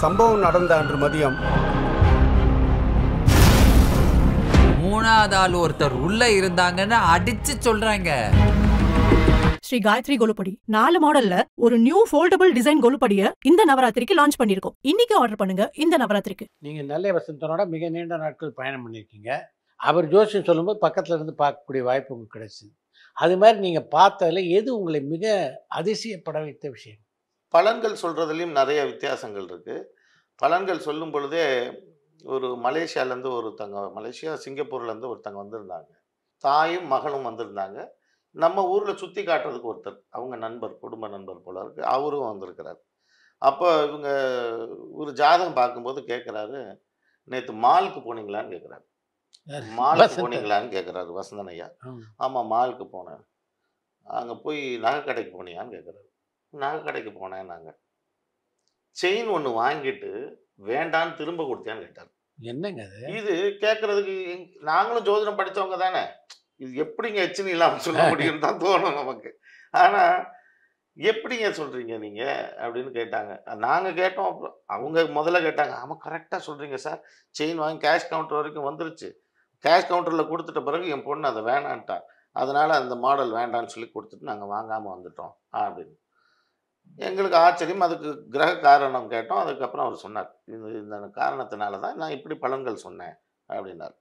சம்பவம் நடந்த அன்று மதியம் மூணாவது ஆள் ஒருத்தர் உள்ள இருந்தாங்கன்னு அடிச்சு சொல்றாங்க. ஸ்ரீ காயத்ரி கொலுப்படி 4 மாடல்ல ஒரு நியூ ஃபோல்டபிள் டிசைன் கொலுப்படியை இந்த நவராத்திரிக்கு லான்ச் பண்ணிருக்கோம். இன்னைக்கு ஆர்டர் பண்ணுங்க. இந்த நவராத்திரிக்கு நீங்கள் நெல்லை வசந்தனோட மிக நீண்ட நாட்கள் பயணம் பண்ணியிருக்கீங்க. அவர் ஜோசியம் சொல்லும்போது பக்கத்தில் இருந்து பார்க்கக்கூடிய வாய்ப்பு உங்களுக்கு கிடைச்சிது. அது மாதிரி நீங்கள் பார்த்ததில் எது உங்களை மிக அதிசயப்பட வைத்த விஷயம்? பலன்கள் சொல்கிறதுலையும் நிறைய வித்தியாசங்கள் இருக்குது. பலன்கள் சொல்லும் பொழுதே ஒரு மலேசியாவிலேருந்து ஒருத்தங்க, மலேசியா சிங்கப்பூர்லேருந்து ஒருத்தங்க வந்திருந்தாங்க. தாயும் மகனும் வந்திருந்தாங்க. நம்ம ஊரில் சுற்றி காட்டுறதுக்கு ஒருத்தர், அவங்க நண்பர், குடும்ப நண்பர் போல இருக்குது, அவரும் வந்திருக்கிறார். அப்போ இவங்க ஒரு ஜாதகம் பார்க்கும்போது கேட்குறாரு, நேற்று மாலுக்கு போனீங்களான்னு கேட்குறாரு. மாலுக்கு போனீங்களான்னு கேட்குறாரு வசந்தன் ஐயா. ஆமாம், மாலுக்கு போனேன். அங்கே போய் நகை கடைக்கு போனியான்னு கேட்குறாரு. நகை கடைக்கு போனேன். நாங்கள் செயின் ஒன்று வாங்கிட்டு வேண்டான்னு திரும்ப கொடுத்தியான்னு கேட்டார். என்னங்க அது? இது கேட்கறதுக்கு நாங்களும் ஜோதிடம் படித்தவங்க தானே, இது எப்படிங்க எச்சினி இல்லாமல் சொல்ல முடியும்னு தான் தோணும் நமக்கு. ஆனால் எப்படிங்க சொல்கிறீங்க நீங்கள் அப்படின்னு கேட்டாங்க. நாங்கள் கேட்டோம். அப்புறம் அவங்க முதல்ல கேட்டாங்க. ஆமாம், கரெக்டாக சொல்கிறீங்க சார், செயின் வாங்கி கேஷ் கவுண்டர் வரைக்கும் வந்துருச்சு. கேஷ் கவுண்டரில் கொடுத்துட்ட பிறகு என் பொண்ணு அதை வேணான்ட்டா, அதனால் அந்த மாடல் வேண்டான்னு சொல்லி கொடுத்துட்டு நாங்கள் வாங்காமல் வந்துட்டோம் அப்படின்னு. எங்களுக்கு ஆச்சரியம். அதுக்கு கிரக காரணம் கேட்டோம். அதுக்கப்புறம் அவர் சொன்னார், இந்த காரணத்தினால தான் நான் இப்படி பலன்கள் சொன்னேன் அப்படின்னார்.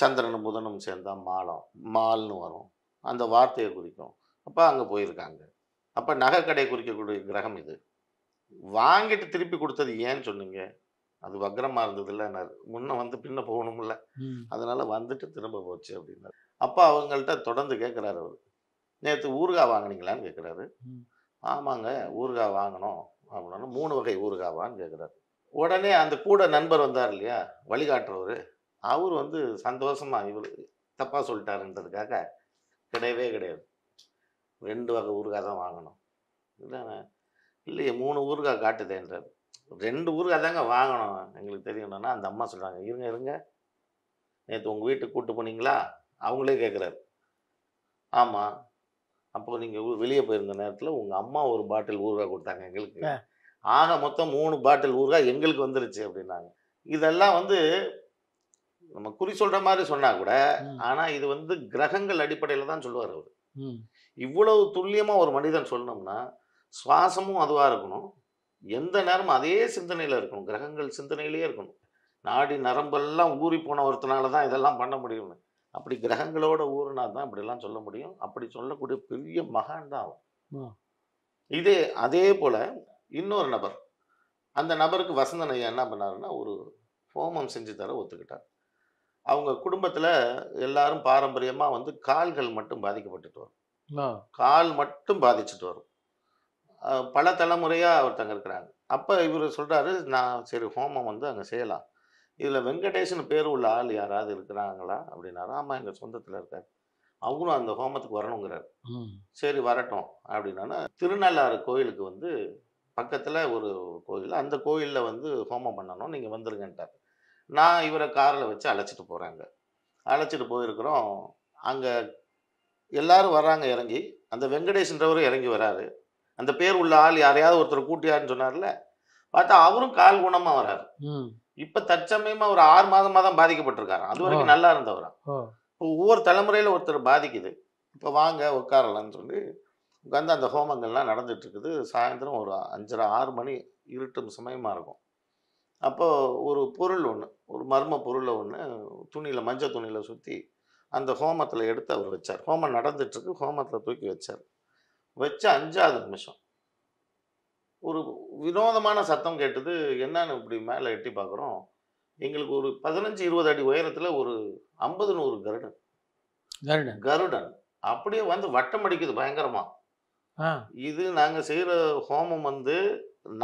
சந்திரனும் புதனும் சேர்ந்தால் மால்னு வரும், அந்த வார்த்தையை குறிக்கும். அப்போ அங்கே போயிருக்காங்க. அப்போ நகை கடை குறிக்கக்கூடிய கிரகம் இது. வாங்கிட்டு திருப்பி கொடுத்தது ஏன்னு சொன்னீங்க? அது வக்ரமாக இருந்ததில்ல, முன்ன வந்து பின்ன போகணும்ல, அதனால் வந்துட்டு திரும்ப போச்சு அப்படின்னாரு. அப்போ அவங்கள்ட்ட தொடர்ந்து கேட்குறாரு அவர், நேற்று ஊறுகாய் வாங்கினீங்களான்னு கேட்குறாரு. ஆமாங்க, ஊறுகாய் வாங்கினோம் அப்படின்னா 3 வகை ஊறுகாவான்னு கேட்குறாரு. உடனே அந்த கூட நண்பர் வந்தார் இல்லையா, வழிகாட்டுறவர், அவர் வந்து சந்தோஷமாக இவர் தப்பாக சொல்லிட்டாருன்றதுக்காக கிடையவே கிடையாது, 2 வகை ஊறுகாய் தான் வாங்கணும். இல்லைண்ணே, இல்லையே 3 ஊறுகாய் காட்டுதேன்றார். 2 ஊறுகாய் தாங்க வாங்கணும், எங்களுக்கு தெரியணும்னா. அந்த அம்மா சொல்கிறாங்க, இருங்க நேற்று உங்கள் வீட்டுக்கு கூப்பிட்டு போனீங்களா? அவங்களே கேட்குறாரு. ஆமாம். அப்போ நீங்கள் வெளியே போயிருந்த நேரத்தில் உங்கள் அம்மா ஒரு பாட்டில் ஊறுகாய் கொடுத்தாங்க எங்களுக்கு. ஆக மொத்தம் 3 பாட்டில் ஊறுகாய் எங்களுக்கு வந்துருச்சு அப்படின்னாங்க. இதெல்லாம் வந்து நம்ம குறி சொல்கிற மாதிரி சொன்னால் கூட, ஆனால் இது வந்து கிரகங்கள் அடிப்படையில் தான் சொல்லுவார் அவர். இவ்வளவு துல்லியமாக ஒரு மனிதன் சொல்லணும்னா சுவாசமும் அதுவாக இருக்கணும், எந்த நேரமும் அதே சிந்தனையில் இருக்கணும், கிரகங்கள் சிந்தனையிலேயே இருக்கணும். நாடி நரம்பெல்லாம் ஊறி போன ஒருத்தனால தான் இதெல்லாம் பண்ண முடியும்னு. அப்படி கிரகங்களோட ஊறினா தான் இப்படிலாம் சொல்ல முடியும். அப்படி சொல்லக்கூடிய பெரிய மகான் தான் அவன். அதே போல் இன்னொரு நபர், அந்த நபருக்கு வசந்தன் ஐயா என்ன பண்ணாருன்னா, ஒரு ஹோமம் செஞ்சு தர ஒத்துக்கிட்டார். அவங்க குடும்பத்தில் எல்லாரும் பாரம்பரியமாக வந்து கால்கள் மட்டும் பாதிக்கப்பட்டுட்டு வரும், கால் மட்டும் பாதிச்சுட்டு வரும். பல தலைமுறையாக ஒருத்தங்க இருக்கிறாங்க. அப்போ இவர் சொல்கிறாரு, நான் சரி ஹோமம் வந்து அங்கே செய்யலாம், இதில் வெங்கடேஷன் பேர் உள்ள ஆள் யாராவது இருக்கிறாங்களா அப்படின்னாரு. ஆமாம், எங்கள் சொந்தத்தில் இருக்கார், அவங்களும் அந்த ஹோமத்துக்கு வரணுங்கிறார். சரி வரட்டும் அப்படின்னா, திருநள்ளாறு கோயிலுக்கு வந்து பக்கத்தில் ஒரு கோயில், அந்த கோயிலில் வந்து ஹோமம் பண்ணணும், நீங்கள் வந்துருங்கன்ட்டார். நான் இவரை காரில் வச்சு அழைச்சிட்டு போகிறாங்க. அழைச்சிட்டு போயிருக்கிறோம். அங்கே எல்லாரும் வர்றாங்க இறங்கி. அந்த வெங்கடேஷன்றவரும் இறங்கி வராரு. அந்த பேர் உள்ள ஆள் யாரையாவது ஒருத்தர் கூட்டியாருன்னு சொன்னார்ல, பார்த்தா அவரும் கால் குணமாக வராரு. இப்போ தற்சமயமாக ஒரு 6 மாதமாக தான் பாதிக்கப்பட்டிருக்காரு. அது வரைக்கும் நல்லா இருந்தவரா. இப்போ ஒவ்வொரு தலைமுறையில் ஒருத்தர் பாதிக்குது. இப்போ வாங்க உட்காரலான்னு சொல்லி உட்காந்து அந்த ஹோமங்கள்லாம் நடந்துட்டு இருக்குது. சாயந்தரம் ஒரு 5:30 6 மணி இருட்டும் சமயமாக இருக்கும். அப்போது ஒரு பொருள் ஒன்று, ஒரு மர்ம பொருளை ஒன்று துணியில், மஞ்சள் துணியில் சுற்றி அந்த ஹோமத்தில் எடுத்து அவர் வச்சார். ஹோமம் நடந்துட்டுருக்கு, ஹோமத்தில் தூக்கி வச்சார். வச்ச 5வது நிமிஷம் ஒரு வினோதமான சத்தம் கேட்டது. என்னன்னு இப்படி மேலே எட்டி பார்க்குறோம். எங்களுக்கு ஒரு 15-20 அடி உயரத்தில் ஒரு 50-100 கருடன் அப்படியே வந்து வட்டம் அடிக்குது பயங்கரமாக. இது நாங்கள் செய்கிற ஹோமம் வந்து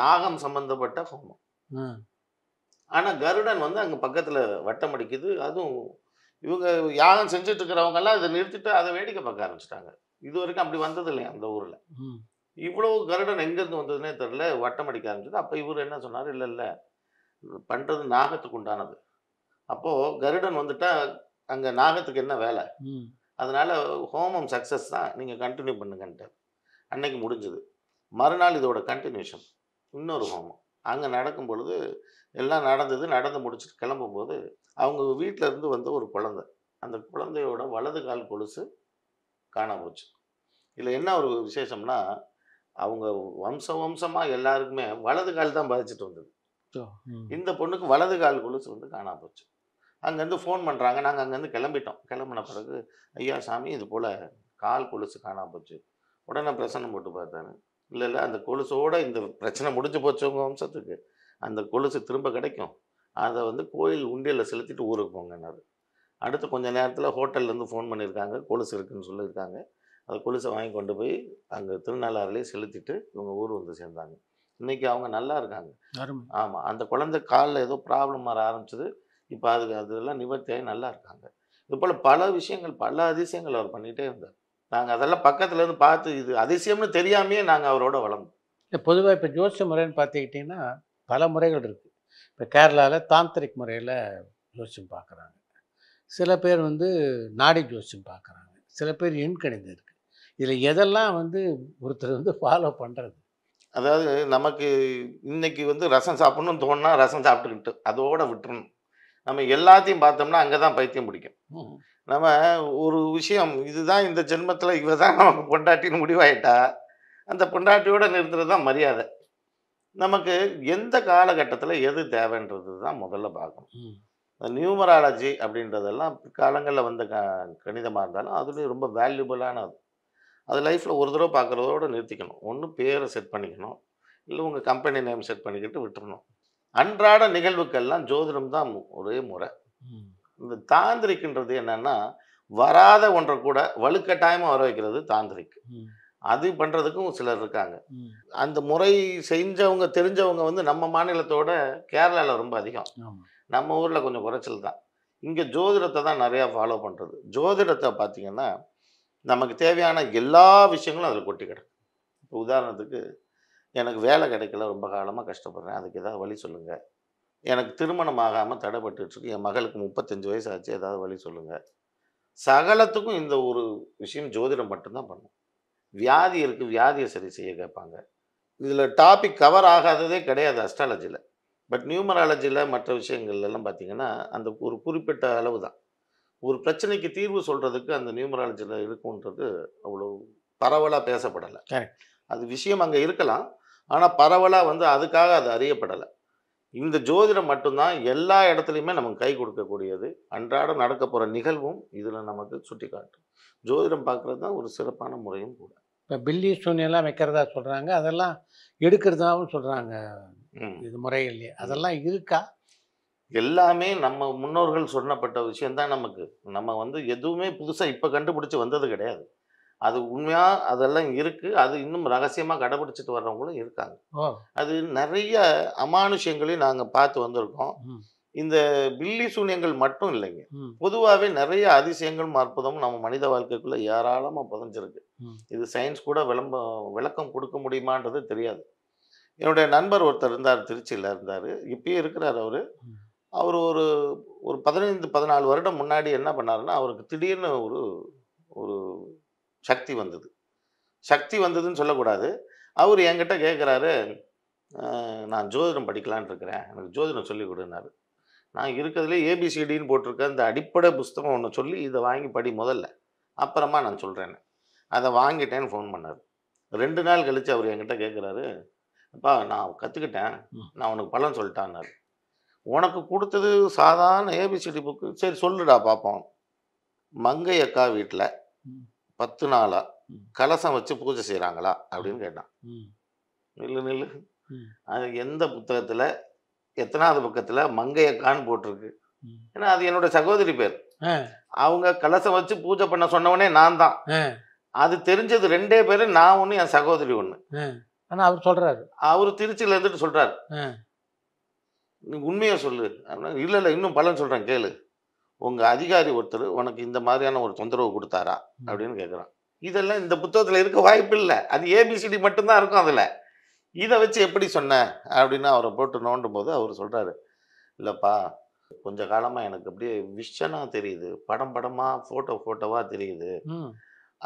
நாகம் சம்பந்தப்பட்ட ஹோமம். ஆனால் கருடன் வந்து அங்கே பக்கத்தில் வட்டம் அடிக்குது. அதுவும் இவங்க யாகம் செஞ்சுட்டு இருக்கிறவங்கெல்லாம் இதை நிறுத்திட்டு அதை வேடிக்கை பார்க்க ஆரம்பிச்சிட்டாங்க. இது வரைக்கும் அப்படி வந்தது இல்லையா அந்த ஊரில். இவ்வளவு கருடன் எங்கேருந்து வந்ததுன்னே தெரில, வட்டம் அடிக்க ஆரம்பிச்சது. அப்போ இவர் என்ன சொன்னார், இல்லை பண்ணுறது நாகத்துக்கு உண்டானது. அப்போது கருடன் வந்துட்டா அங்கே நாகத்துக்கு என்ன வேலை, அதனால் ஹோமம் சக்ஸஸ் தான், நீங்கள் கண்டினியூ பண்ணுங்கன்ட்டு. அன்னைக்கு முடிஞ்சது. மறுநாள் இதோட கண்டினியூஷன், இன்னொரு ஹோமம். அங்கே நடக்கும் பொழுது எல்லாம் நடந்து முடிச்சுட்டு கிளம்பும்போது அவங்க வீட்டில் இருந்து வந்த ஒரு குழந்தை, அந்த குழந்தையோட வலது கால் கொலுசு காணாம போச்சு. இதில் என்ன ஒரு விசேஷம்னா, அவங்க வம்சமாக எல்லாருக்குமே வலது கால் தான் பாதிச்சுட்டு வந்தது. இந்த பொண்ணுக்கு வலது கால் கொலுசு வந்து காணாம போச்சு. அங்கேருந்து ஃபோன் பண்ணுறாங்க. நாங்கள் அங்கேருந்து கிளம்பிட்டோம். கிளம்பின பிறகு, ஐயா சாமி இது போல் கால் கொலுசு காணாம போச்சு. உடனே பிரசன்னம் போட்டு பார்த்தாரு. இல்லை அந்த கொலுசோட இந்த பிரச்சனை முடிஞ்சு போச்சு உங்கள் வம்சத்துக்கு. அந்த கொலுசு திரும்ப கிடைக்கும். அதை வந்து கோயில் உண்டியலில் செலுத்திட்டு ஊருக்கு போங்கன்னாரு. அடுத்து கொஞ்ச நேரத்தில் ஹோட்டல்லேருந்து ஃபோன் பண்ணியிருக்காங்க. கொலுசு இருக்குதுன்னு சொல்லியிருக்காங்க. அந்த கொலுசை வாங்கி கொண்டு போய் அங்கே திருநள்ளாறுலேயே செலுத்திட்டு இவங்க ஊர் வந்து சேர்ந்தாங்க. இன்றைக்கி அவங்க நல்லா இருக்காங்க. ஆமாம், அந்த குழந்தை காலில் ஏதோ ப்ராப்ளம் வர ஆரம்பிச்சது. இப்போ அதெல்லாம் நிவர்த்தியாகி நல்லா இருக்காங்க. இது போல் பல விஷயங்கள், பல அதிசயங்கள் அவர் பண்ணிகிட்டே இருந்தார். நாங்கள் அதெல்லாம் பக்கத்துலேருந்து பார்த்து இது அதிசயம்னு தெரியாமையே நாங்கள் அவரோட வளர்ந்தோம். பொதுவாக இப்போ ஜோசிய முறைன்னு பார்த்துக்கிட்டிங்கன்னா பல முறைகள் இருக்குது. இப்போ கேரளாவில் தாந்திரிக் முறையில் ஜோசியம் பார்க்குறாங்க. சில பேர் வந்து நாடி ஜோசியம் பார்க்குறாங்க. சில பேர் எண்கணிதம் இருக்குது. இதில் எதெல்லாம் வந்து ஒருத்தர் வந்து ஃபாலோ பண்ணுறது? அதாவது நமக்கு இன்னைக்கு வந்து ரசம் சாப்பிட்ணுன்னு தோணுனா ரசம் சாப்பிட்டுக்கிட்டு அதோட விட்டுறணும். நம்ம எல்லாத்தையும் பார்த்தோம்னா அங்கே தான் பைத்தியம் பிடிக்கும். நம்ம ஒரு விஷயம் இதுதான் இந்த ஜென்மத்தில் இவ தான் நமக்கு பொண்டாட்டின்னு முடிவாயிட்டா அந்த பொண்டாட்டியோட நிறுத்துறது தான் மரியாதை. நமக்கு எந்த காலகட்டத்தில் எது தேவைன்றது தான் முதல்ல பார்க்கணும். நியூமராலஜி அப்படின்றதெல்லாம் பிற்காலங்களில் வந்த கணிதமாக இருந்தாலும் அதுலேயும் ரொம்ப வேல்யூபிளானது. அது லைஃப்பில் ஒரு தடவை பார்க்குறதோடு நிறுத்திக்கணும். ஒன்று பேரை செட் பண்ணிக்கணும், இல்லை உங்கள் கம்பெனி நேம் செட் பண்ணிக்கிட்டு விட்டுறணும். அன்றாட நிகழ்வுக்கெல்லாம் ஜோதிடம் தான் ஒரே முறை. இந்த தாந்திரிக்ன்றது என்னன்னா, வராத ஒன்றை கூட வலுக்கட்டாயமாக வர வைக்கிறது தாந்திரிக். அது பண்ணுறதுக்கும் சிலர் இருக்காங்க. அந்த முறை செஞ்சவங்க தெரிஞ்சவங்க வந்து நம்ம மாநிலத்தோட கேரளாவில் ரொம்ப அதிகம். நம்ம ஊரில் கொஞ்சம் குறைச்சல் தான். இங்கே ஜோதிடத்தை தான் நிறையா ஃபாலோ பண்ணுறது. ஜோதிடத்தை பார்த்திங்கன்னா நமக்கு தேவையான எல்லா விஷயங்களும் அதில் கொட்டி கிடக்கு. இப்போ உதாரணத்துக்கு எனக்கு வேலை கிடைக்கல, ரொம்ப காலமாக கஷ்டப்படுறேன், அதுக்கு ஏதாவது வழி சொல்லுங்கள். எனக்கு திருமணம் ஆகாமல் தடைப்பட்டுருக்கு, என் மகளுக்கு 35 வயசு ஆச்சு, ஏதாவது வழி சொல்லுங்கள். சகலத்துக்கும் இந்த ஒரு விஷயம் ஜோதிடம் மட்டும்தான் பண்ணும். வியாதி இருக்குது, வியாதியை சரி செய்ய கேட்பாங்க. இதில் டாபிக் கவர் ஆகாததே கிடையாது அஸ்ட்ராலஜியில். பட் நியூமராலஜியில் மற்ற விஷயங்கள்லாம் பார்த்திங்கன்னா அந்த ஒரு குறிப்பிட்ட அளவு தான். ஒரு பிரச்சனைக்கு தீர்வு சொல்கிறதுக்கு அந்த நியூமராலஜியில் இருக்குன்றது அவ்வளோ பரவலாக பேசப்படலை. அது விஷயம் அங்கே இருக்கலாம், ஆனால் பரவலாக வந்து அதுக்காக அது அறியப்படலை. இந்த ஜோதிடம் மட்டும்தான் எல்லா இடத்துலையுமே நமக்கு கை கொடுக்கக்கூடியது. அன்றாடம் நடக்க போகிற நிகழ்வும் இதில் நமக்கு சுட்டி காட்டும். ஜோதிடம் பார்க்குறது தான் ஒரு சிறப்பான முறையும் கூட. இப்போ பில்லி சூன்யெல்லாம் வைக்கிறதா சொல்கிறாங்க, அதெல்லாம் எடுக்கிறதாவும் சொல்கிறாங்க. இது முறை இல்லையா? அதெல்லாம் இருக்கா? எல்லாமே நம்ம முன்னோர்கள் சொன்னப்பட்ட விஷயந்தான். நமக்கு நம்ம வந்து எதுவுமே புதுசாக இப்போ கண்டுபிடிச்சி வந்தது கிடையாது. அது உண்மையாக அதெல்லாம் இருக்குது. அது இன்னும் ரகசியமாக கடைபிடிச்சிட்டு வர்றவங்களும் இருக்காங்க. அது நிறைய அமானுஷ்யங்களையும் நாங்கள் பார்த்து வந்திருக்கோம். இந்த பில்லி சூன்யங்கள் மட்டும் இல்லைங்க, பொதுவாகவே நிறைய அதிசயங்களும் அற்புதமும் நம்ம மனித வாழ்க்கைக்குள்ளே ஏராளமாக புதஞ்சிருக்கு. இது சயின்ஸ் கூட விளக்கம் கொடுக்க முடியுமான்றது தெரியாது. என்னுடைய நண்பர் ஒருத்தர் இருந்தார், திருச்சியில் இருந்தார், இப்பயும் இருக்கிறார். அவர் ஒரு ஒரு 15-14 வருடம் முன்னாடி என்ன பண்ணாருன்னா, அவருக்கு திடீர்னு ஒரு சக்தி வந்தது. சக்தி வந்ததுன்னு சொல்லக்கூடாது. அவர் என்கிட்ட கேட்குறாரு, நான் ஜோதிடம் படிக்கலான்னு இருக்கிறேன், எனக்கு ஜோதிடம் சொல்லி கொடுனாரு. நான் இருக்கிறதுலே ஏபிசிடின்னு போட்டிருக்கேன், இந்த அடிப்படை புஸ்தகம் ஒன்று சொல்லி இதை வாங்கி படி முதல்ல, அப்புறமா நான் சொல்கிறேன்னு. அதை வாங்கிட்டேன்னு ஃபோன் பண்ணார். 2 நாள் கழித்து அவர் என்கிட்ட கேட்குறாரு, அப்பா நான் கற்றுக்கிட்டேன், நான் உனக்கு பலன் சொல்லிட்டான்னாரு. உனக்கு கொடுத்தது சாதாரண ஏபிசிடி புக்கு, சரி சொல்லுடா பார்ப்போம். மங்கை அக்கா வீட்டில் 10 நாளாக கலசம் வச்சு பூஜை செய்கிறாங்களா அப்படின்னு கேட்டான். நில்லு அது எந்த புத்தகத்தில் எத்தனாவது பக்கத்தில் மங்கை அக்கான்னு போட்டிருக்கு? ஏன்னா அது என்னோட சகோதரி பேர். அவங்க கலசம் வச்சு பூஜை பண்ண சொன்னவனே நான் தான். அது தெரிஞ்சது 2 பேர், நான் ஒன்று, என் சகோதரி ஒன்று. ஆனால் அவர் சொல்கிறாரு, அவர் திருச்சியில் இருந்துட்டு சொல்கிறார், நீ உண்மையை சொல்லு அப்படின்னா. இல்லை இன்னும் பலன் சொல்கிறேன் கேளு. உங்கள் அதிகாரி ஒருத்தர் உனக்கு இந்த மாதிரியான ஒரு தொந்தரவு கொடுத்தாரா அப்படின்னு கேட்குறான். இதெல்லாம் இந்த புத்தகத்தில் இருக்க வாய்ப்பு இல்லை, அது ஏபிசிடி மட்டும்தான் இருக்கும் அதில். இதை வச்சு எப்படி சொன்ன அப்படின்னு அவரை போட்டு நோண்டும் போது அவர் சொல்கிறாரு, இல்லைப்பா கொஞ்ச காலமாக எனக்கு அப்படியே விஷனாக தெரியுது, படமாக ஃபோட்டோவாக தெரியுது.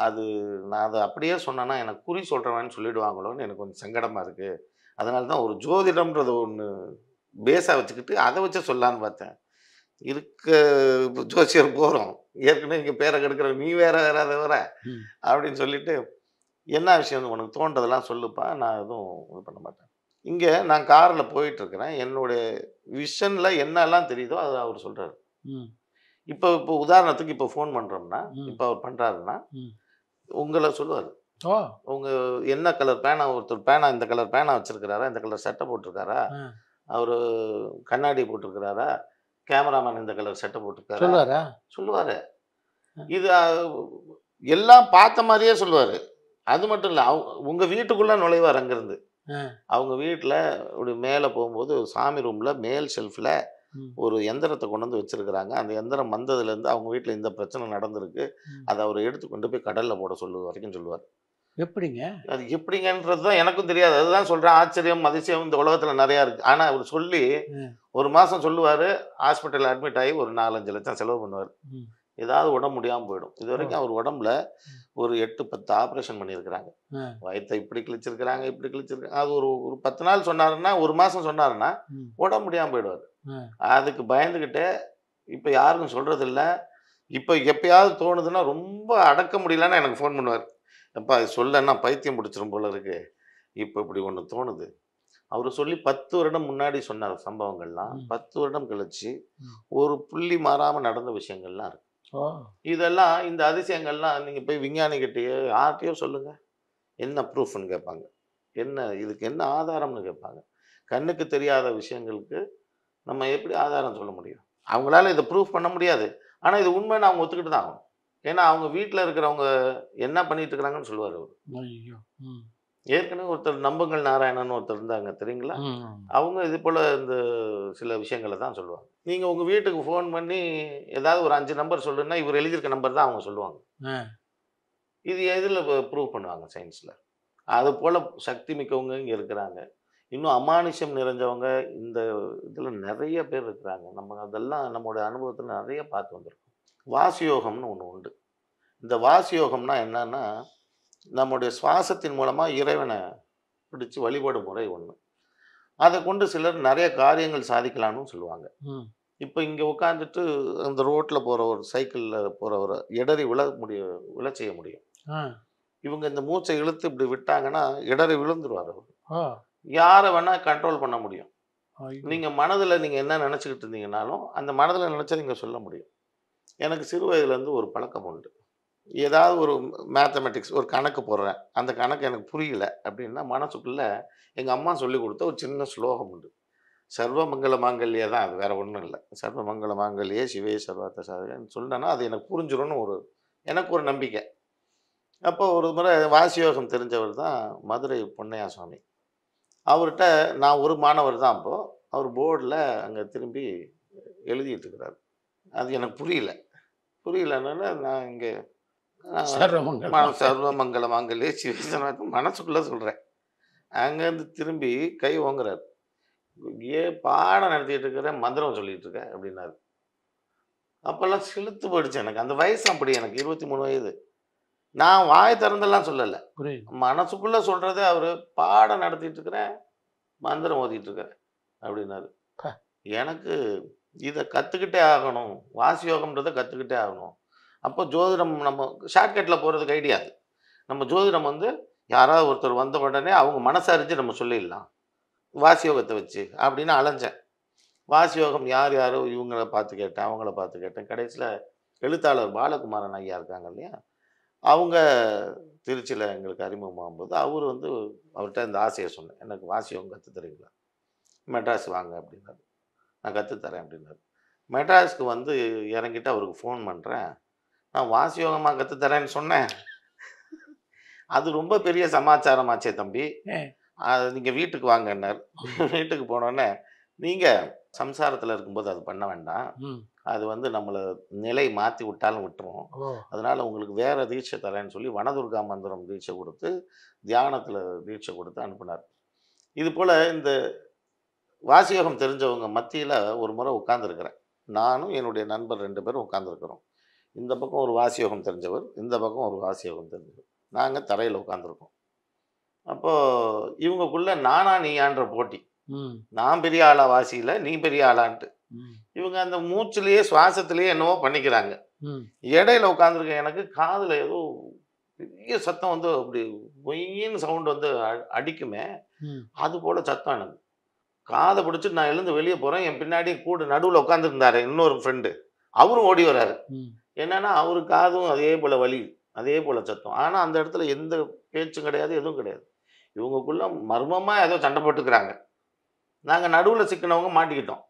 அது நான் அதை அப்படியே சொன்னேன்னா எனக்கு குறி சொல்கிறவன்னு சொல்லிடுவாங்களோன்னு எனக்கு கொஞ்சம் சங்கடமாக இருக்குது. அதனால தான் ஒரு ஜோதிடம்ன்றத ஒன்று பேஸாக வச்சுக்கிட்டு அதை வச்சு சொல்லலான்னு பார்த்தேன். இருக்க ஜோசியர் போகிறோம், ஏற்கனவே இங்கே பேரை கெடுக்கிற நீ வேற வேற அதை வேற அப்படின்னு சொல்லிட்டு, என்ன விஷயம் உனக்கு தோன்றதெல்லாம் சொல்லுப்பா, நான் எதுவும் இது பண்ண மாட்டேன். இங்கே நான் காரில் போயிட்டுருக்கிறேன், என்னுடைய விஷனில் என்னெல்லாம் தெரியுதோ அதை அவர் சொல்கிறாரு. இப்போ உதாரணத்துக்கு இப்போ ஃபோன் பண்ணுறோம்னா, இப்போ அவர் பண்ணுறாருன்னா உங்களை சொல்லுவார். உங்க என்ன கலர் பேனா, ஒருத்தர் பேனா இந்த கலர் பேனா வச்சிருக்கிறாரா, இந்த கலர் சட்டை போட்டிருக்காரா, அவரு கண்ணாடி போட்டிருக்கிறாரா, கேமராமேன் இந்த கலர் சட்டை போட்டிருக்காரா சொல்லுவாரு. இது எல்லாம் பார்த்த மாதிரியே சொல்லுவாரு. அது மட்டும் இல்லை, உங்க வீட்டுக்குள்ள நுழைவார். அங்கிருந்து அவங்க வீட்டில் இப்படி மேலே போகும்போது சாமி ரூம்ல மேல் ஷெல்ஃபில் ஒரு எந்திரத்தை கொண்டு வந்து வச்சிருக்கிறாங்க. அந்த எந்திரம் வந்ததுலேருந்து அவங்க வீட்டில் இந்த பிரச்சனை நடந்திருக்கு, அதை அவர் எடுத்து கொண்டு போய் கடலில் போட சொல்லு வரைக்கும் சொல்லுவார். எப்படிங்க அது எப்படிங்கன்றது தான் எனக்கும் தெரியாது. அதுதான் சொல்கிறேன், ஆச்சரியம் அதிசயம் இந்த உலகத்தில் நிறையா இருக்குது. ஆனால் அவர் சொல்லி ஒரு மாதம் சொல்லுவார், ஹாஸ்பிட்டலில் அட்மிட் ஆகி ஒரு 4-5 லட்சம் செலவு பண்ணுவார். ஏதாவது உடம்பு முடியாமல் போயிடும். இது வரைக்கும் அவர் உடம்புல ஒரு 8-10 ஆப்ரேஷன் பண்ணியிருக்கிறாங்க. வயிற்றை இப்படி கிழிச்சிருக்கிறாங்க, இப்படி கிழிச்சிருக்காங்க. அது ஒரு 10 நாள் சொன்னாருன்னா, ஒரு மாதம் சொன்னாருன்னா உடம்பு முடியாமல் போயிடுவார். அதுக்கு பயந்துக்கிட்டே இப்போ யாருக்கும் சொல்கிறதில்ல. இப்போ எப்பயாவது தோணுதுன்னா, ரொம்ப அடக்க முடியலன்னா எனக்கு ஃபோன் பண்ணுவார். எப்பா அது சொல்லன்னா பைத்தியம் பிடிச்சிரும் போல இருக்கு, இப்போ இப்படி ஒன்று தோணுது. அவர் சொல்லி 10 வருடம் முன்னாடி சொன்னார் சம்பவங்கள்லாம். 10 வருடம் கழிச்சு ஒரு புள்ளி மாறாமல் நடந்த விஷயங்கள்லாம் இருக்கு. இதெல்லாம் இந்த அதிசயங்கள்லாம் நீங்கள் போய் விஞ்ஞானிகிட்டேயோ யார்கிட்டையோ சொல்லுங்க, என்ன ப்ரூஃப்னு கேட்பாங்க, என்ன இதுக்கு என்ன ஆதாரம்னு கேட்பாங்க. கண்ணுக்கு தெரியாத விஷயங்களுக்கு நம்ம எப்படி ஆதாரம் சொல்ல முடியும்? அவங்களால இதை ப்ரூஃப் பண்ண முடியாது. ஆனால் இது உண்மைன்னு அவங்க ஒத்துக்கிட்டு தான் ஆகணும். ஏன்னா அவங்க வீட்டில் இருக்கிறவங்க என்ன பண்ணிட்டு இருக்கிறாங்கன்னு சொல்லுவார் அவர். ஏற்கனவே ஒருத்தர் நம்புங்கள் நாராயணன் ஒருத்தர் இருந்தாங்க தெரியுங்களா, அவங்க இது போல் இந்த சில விஷயங்களை தான் சொல்லுவாங்க. நீங்கள் உங்கள் வீட்டுக்கு ஃபோன் பண்ணி ஏதாவது ஒரு 5 நம்பர் சொல்லுன்னா இவர் எழுதியிருக்க நம்பர் தான் அவங்க சொல்லுவாங்க. இது எதில் ப்ரூவ் பண்ணுவாங்க சயின்ஸில்? அது போல் சக்தி மிக்கவங்க இங்கே இருக்கிறாங்க. இன்னும் அமானுஷம் நிறைஞ்சவங்க இந்த இதில் நிறைய பேர் இருக்கிறாங்க. நம்ம அதெல்லாம் நம்மளுடைய அனுபவத்தில் நிறைய பார்த்து வந்திருக்கோம். வாசியோகம்னு ஒன்று உண்டு. இந்த வாசியோகம்னா என்னன்னா, நம்முடைய சுவாசத்தின் மூலமாக இறைவனை பிடிச்சி வழிபடும் முறை ஒன்று. அதை கொண்டு சிலர் நிறைய காரியங்கள் சாதிக்கலாம்னு சொல்லுவாங்க. இப்போ இங்கே உட்காந்துட்டு அந்த ரோட்டில் போகிற ஒரு சைக்கிளில் போகிறவரை இடறி விழ செய்ய முடியும். இவங்க இந்த மூச்சை இழுத்து இப்படி விட்டாங்கன்னா இடறி விழுந்துருவார் அவர். யாரை வேணால் கண்ட்ரோல் பண்ண முடியும். நீங்கள் மனதில் நீங்கள் என்ன நினச்சிக்கிட்டு இருந்தீங்கன்னாலும் அந்த மனதில் நினச்சா நீங்கள் சொல்ல முடியும். எனக்கு சிறு வயதுலேருந்து ஒரு பழக்கம் உண்டு. ஏதாவது ஒரு மேத்தமெட்டிக்ஸ் ஒரு கணக்கு போடுறேன், அந்த கணக்கு எனக்கு புரியல அப்படின்னா மனசுக்குள்ளே எங்கள் அம்மா சொல்லி கொடுத்த ஒரு சின்ன ஸ்லோகம் உண்டு. சர்வமங்கல மாங்கல்யே தான், அது வேறு ஒன்றும் இல்லை. சர்வமங்கல மாங்கல்யே சிவே சர்வார்த்த சாதகன்னு சொன்னேன்னா அது எனக்கு புரிஞ்சிடும்னு எனக்கு ஒரு நம்பிக்கை. அப்போ ஒரு முறை வாசியோகம் தெரிஞ்சவர் தான் மதுரை பொன்னையா சுவாமி. அவர்கிட்ட நான் ஒரு மாணவர் தான். அப்போது அவர் போர்டில் அங்கே திரும்பி எழுதிட்டு இருக்கிறார். அது எனக்கு புரியலன்னா நான் இங்கே சர்வமங்கல மாங்கல்யே சிவே சர்வார்த்த மனசுக்குள்ளே சொல்கிறேன். அங்கேருந்து திரும்பி கை ஓங்குறார். பாடம் நடத்திட்டு இருக்கிறேன், மந்திரம் சொல்லிட்டு இருக்கேன் அப்படின்னாரு. அப்போல்லாம் செலுத்து போயிடுச்சு எனக்கு. அந்த வயசு அப்படி, எனக்கு 23 வயது. நான் வாய் திறந்தெல்லாம் சொல்லலை, மனசுக்குள்ளே சொல்கிறதே அவர் பாடம் நடத்திட்டு இருக்கிறேன், மந்திரம் ஓதிட்டு இருக்கிறேன் அப்படின்னாரு. எனக்கு இதை கற்றுக்கிட்டே ஆகணும், வாசியோகம்ன்றதை கற்றுக்கிட்டே ஆகணும். அப்போ ஜோதிடம் நம்ம ஷார்ட்கட்டில் போகிறதுக்கு ஐடியாது. நம்ம ஜோதிடம் யாராவது ஒருத்தர் வந்த உடனே அவங்க மனசறிஞ்சு நம்ம சொல்லிடலாம் வாசியோகத்தை வச்சு அப்படின்னு அலைஞ்சேன். வாசியோகம் யார் யாரோ இவங்களை பார்த்து கேட்டேன், அவங்கள பார்த்து கேட்டேன். கடைசியில் எழுத்தாளர் பாலகுமாரன் ஐயா இருக்காங்க இல்லையா, அவங்க திருச்சியில் எங்களுக்கு அறிமுகமாகும்போது அவர் அவர்கிட்ட இந்த ஆசையை சொன்னேன், எனக்கு வாசியோகம் கற்றுத்தரீங்களா, மெட்ராஸ் வாங்க அப்படின்னாரு. நான் கற்றுத்தரேன் அப்படின்னாரு. மெட்ராஸுக்கு இறங்கிட்டு அவருக்கு ஃபோன் பண்ணுறேன், நான் வாசியோகமாக கற்றுத்தரேன்னு சொன்னேன். அது ரொம்ப பெரிய சமாச்சாரமாச்சே தம்பி, அது நீங்கள் வீட்டுக்கு வாங்கன்னார். வீட்டுக்கு போனோடனே நீங்கள் சம்சாரத்தில் இருக்கும்போது அது பண்ண வேண்டாம், அது நம்மளை நிலை மாற்றி விட்டாலும் விட்டுரும், அதனால் உங்களுக்கு வேறு தீட்சை தரேன்னு சொல்லி வனதுர்கா மந்திரம் தீட்சை கொடுத்து தியானத்தில் தீட்சை கொடுத்து அனுப்பினார். இது போல் இந்த வாசியோகம் தெரிஞ்சவங்க மத்தியில் ஒரு முறை உட்காந்துருக்கிறேன். நானும் என்னுடைய நண்பர் 2 பேரும் உட்காந்துருக்குறோம். இந்த பக்கம் ஒரு வாசியோகம் தெரிஞ்சவர், இந்த பக்கம் ஒரு வாசியோகம் தெரிஞ்சவர். நாங்கள் தரையில் உட்காந்துருக்கோம். அப்போது இவங்கக்குள்ள நானா நீயான்ற போட்டி. ம் நான் பெரிய ஆளா வாசியில், நீ பெரிய ஆளான்ட்டு. ம் இவங்க அந்த மூச்சுலேயே சுவாசத்திலேயே என்னவோ பண்ணிக்கிறாங்க. ம் இடையில உட்காந்துருக்க எனக்கு காதில் ஏதோ பெரிய சத்தம் வந்து அப்படி ஒயின்னு சவுண்ட் வந்து அடிக்குமே, ம் அது போல் சத்தம் எனக்கு. காதை பிடிச்சிட்டு நான் எழுந்து வெளியே போகிறேன். என் பின்னாடி கூட நடுவில் உட்காந்துருந்தாரு இன்னொரு ஃப்ரெண்டு. அவரும் ஓடி வராரு. ம் என்னன்னா அவரு காதும் அதே போல் வலி, அதே போல் சத்தம். ஆனால் அந்த இடத்துல எந்த பேச்சும் கிடையாது, எதுவும் கிடையாது. இவங்கக்குள்ள மர்மமாக ஏதோ சண்டை போட்டுக்கிறாங்க. நாங்கள் நடுவில் சிக்கினவங்க மாட்டிக்கிட்டோம்.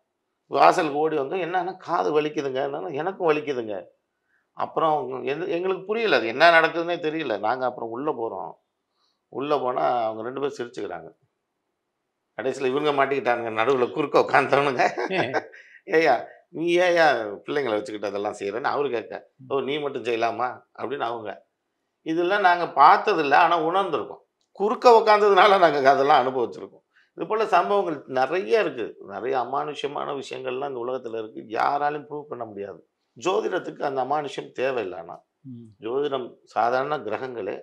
வாசலுக்கு ஓடி வந்து என்னன்னா காது வலிக்குதுங்க, என்னன்னா எனக்கும் வலிக்குதுங்க. அப்புறம் எங்களுக்கு புரியல, அது என்ன நடக்குதுன்னே தெரியல. நாங்கள் அப்புறம் உள்ளே போகிறோம். உள்ளே போனால் அவங்க 2 பேரும் சிரிச்சுக்கிறாங்க. கடைசியில் இவங்க மாட்டிக்கிட்டாங்க, நடுவில் குறுக்க உட்காந்தவனுங்க. ஏய்யா நீ ஏயா பிள்ளைங்களை வச்சுக்கிட்டு அதெல்லாம் செய்கிறேன்னு அவரு கேட்க, ஓ நீ மட்டும் செய்யலாமா அப்படின்னு அவங்க. இதெல்லாம் நாங்கள் பார்த்ததில்ல, ஆனால் உணர்ந்திருக்கோம். குறுக்க உட்காந்ததுனால நாங்கள் அதெல்லாம் அனுபவிச்சிருக்கோம். இது போல் சம்பவங்கள் நிறைய இருக்குது. நிறைய அமானுஷ்யமான விஷயங்கள்லாம் இந்த உலகத்தில் இருக்குது. யாராலையும் ப்ரூவ் பண்ண முடியாது. ஜோதிடத்துக்கு அந்த அமானுஷ்யம் தேவையில்லை. ஆனால் ஜோதிடம் சாதாரண கிரகங்களே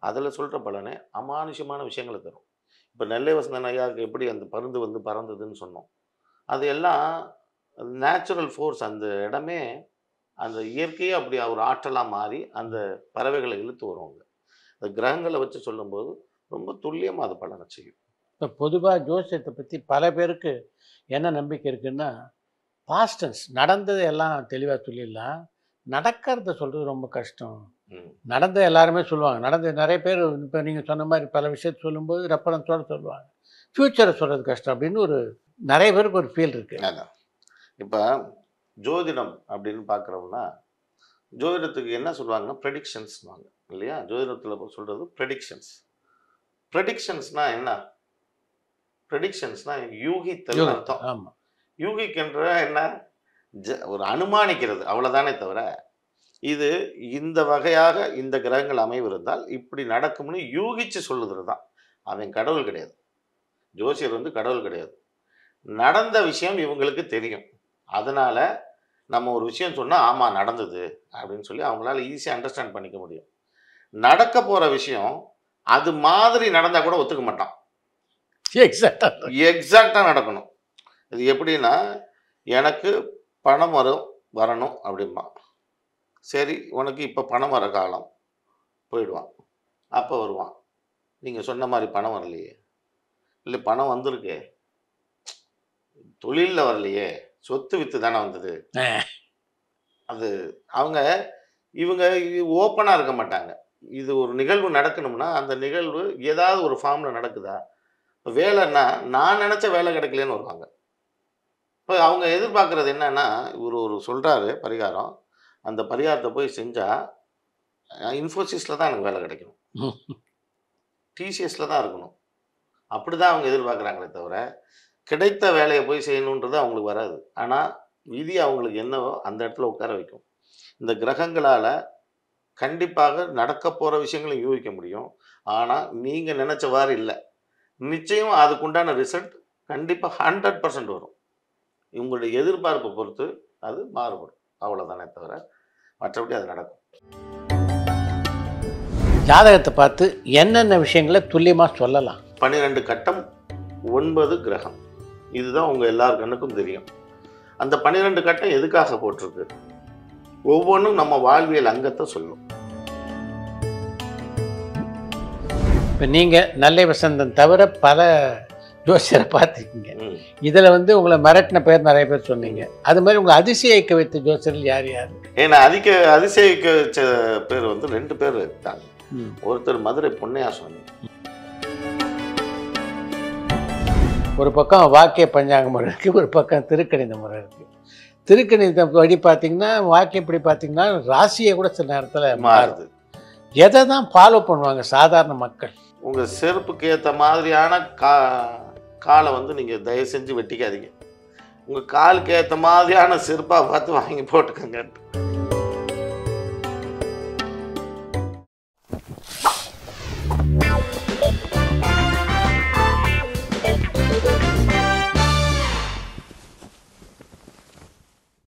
அதில் சொல்கிற பலனே அமானுஷ்யமான விஷயங்களை தரும். இப்போ நெல்லை வசந்தன் ஐயாவுக்கு எப்படி அந்த பருந்து வந்து பறந்ததுன்னு சொன்னோம். அது எல்லாம் நேச்சுரல் ஃபோர்ஸ். அந்த இடமே அந்த இயற்கையே அப்படி ஒரு ஆற்றலாக மாறி அந்த பறவைகளை இழுத்து வருவாங்க. அந்த கிரகங்களை வச்சு சொல்லும்போது ரொம்ப துல்லியமாக அது பலனை செய்யும். இப்போ பொதுவாக ஜோசியத்தை பற்றி பல பேருக்கு என்ன நம்பிக்கை இருக்குன்னா, பாஸ்டன்ஸ் நடந்தது எல்லாம் தெளிவாக சொல்லிடலாம், நடக்கிறத சொல்கிறது ரொம்ப கஷ்டம். நடந்த எல்லாருமே சொல்லுவாங்க. நடந்த நிறைய பேர் இப்போ நீங்கள் சொன்ன மாதிரி பல விஷயத்தை சொல்லும்போது ரெஃபரன்ஸோடு சொல்லுவாங்க. ஃப்யூச்சரை சொல்கிறது கஷ்டம் அப்படின்னு ஒரு நிறைய பேருக்கு ஒரு ஃபீல் இருக்குது. அதான் இப்போ ஜோதிடம் அப்படின்னு பார்க்குறோம்னா, ஜோதிடத்துக்கு என்ன சொல்லுவாங்கன்னா ப்ரெடிக்ஷன்ஸ்வாங்க இல்லையா? ஜோதிடத்தில் சொல்கிறது ப்ரெடிக்ஷன்ஸ். ப்ரெடிக்ஷன்ஸ்னால் என்ன? ப்ரெடிக்ஷன்ஸ்னால் யூகித்தல் அர்த்தம். ஆமாம். யூகிக்கின்ற என்ன? ஒரு அனுமானிக்கிறது, அவ்வளோதானே தவிர இது இந்த வகையாக இந்த கிரகங்கள் அமைவிருந்தால் இப்படி நடக்கும்னு யூகிச்சு சொல்லுகிறது தான். அவன் கடவுள் கிடையாது. ஜோசியர் வந்து கடவுள் கிடையாது. நடந்த விஷயம் இவங்களுக்கு தெரியும். அதனால் நம்ம ஒரு விஷயம் சொன்னால் ஆமாம் நடந்தது அப்படின்னு சொல்லி அவங்களால ஈஸியாக அண்டர்ஸ்டாண்ட் பண்ணிக்க முடியும். நடக்க போகிற விஷயம் அது மாதிரி நடந்தால் கூட ஒத்துக்க மாட்டான். எக்ஸாக்டாக நடக்கணும். இது எப்படின்னா, எனக்கு பணம் வரணும் அப்படிம்பா. சரி உனக்கு இப்போ பணம் வர காலம், போயிடுவான். அப்போ வருவான், நீங்கள் சொன்ன மாதிரி பணம் வரலையே, இல்லை பணம் வந்திருக்கே, தொழிலில் வரலையே, சொத்து வித்து தானே வந்தது. அது இவங்க ஓப்பனாக இருக்க மாட்டாங்க. இது ஒரு நிகழ்வு நடக்கணும்னா அந்த நிகழ்வு ஏதாவது ஒரு ஃபார்மில் நடக்குதா? இப்போ வேலைன்னா நான் நினச்ச வேலை கிடைக்கலன்னு வருவாங்க. இப்போ அவங்க எதிர்பார்க்குறது என்னன்னா, ஒரு சொல்கிறாரு பரிகாரம், அந்த பரிகாரத்தை போய் செஞ்சால் இன்ஃபோசிஸில் தான் எனக்கு வேலை கிடைக்கணும், டிசிஎஸில் தான் இருக்கணும், அப்படி தான் அவங்க எதிர்பார்க்குறாங்களே தவிர கிடைத்த வேலையை போய் செய்யணுன்றது அவங்களுக்கு வராது. ஆனால் விதி அவங்களுக்கு என்னவோ அந்த இடத்துல உட்கார வைக்கும். இந்த கிரகங்களால் கண்டிப்பாக நடக்க போகிற விஷயங்களை யூகிக்க முடியும். ஆனால் நீங்கள் நினச்சவாறு இல்லை. நிச்சயம் அதுக்குண்டான ரிசல்ட் கண்டிப்பாக 100% வரும். உங்களுடைய எதிர்பார்ப்பை பொறுத்து அது மாறுபடும், அவ்வளோதானே தவிர மற்றபடி அது நடக்கும். ஜாதகத்தை பார்த்து என்னென்ன விஷயங்களை துல்லியமாக சொல்லலாம்? 12 கட்டம், 9 கிரகம், இதுதான் உங்கள் எல்லார் கண்ணுக்கும் தெரியும். அந்த 12 கட்டம் எதுக்காக போட்டிருக்கு? ஒவ்வொன்றும் நம்ம வாழ்வியல் அங்கத்தை சொல்லும். இப்போ நீங்கள் நெல்லை வசந்தன் தவிர பல ஜோசியரை பார்த்துருக்கீங்க. இதில் வந்து உங்களை மிரட்டின பேர் நிறைய பேர் சொன்னீங்க. அது மாதிரி உங்களை அதிசயிக்க வைத்த ஜோசியர்கள் யார் யார்? ஏன்னா அதிசயிக்க வச்ச பேர் வந்து 2 பேர் இருக்காங்க. ஒருத்தர் மதுரை பொன்னையா சுவாமி. ஒரு பக்கம் வாக்கிய பஞ்சாங்க முறை இருக்குது, ஒரு பக்கம் திருக்கணித முறை இருக்குது. திருக்கணித படி பார்த்தீங்கன்னா, வாக்கியப்படி பார்த்தீங்கன்னா ராசியை கூட சில நேரத்தில் மாறுது. எதை தான் ஃபாலோ பண்ணுவாங்க சாதாரண மக்கள்? உங்கள் செருப்புக்கு ஏற்ற மாதிரியான காலை வந்து நீங்கள் தயவு செஞ்சு வெட்டிக்காதீங்க. உங்கள் காலுக்கு ஏற்ற மாதிரியான செருப்பாக பார்த்து வாங்கி போட்டுக்கோங்க.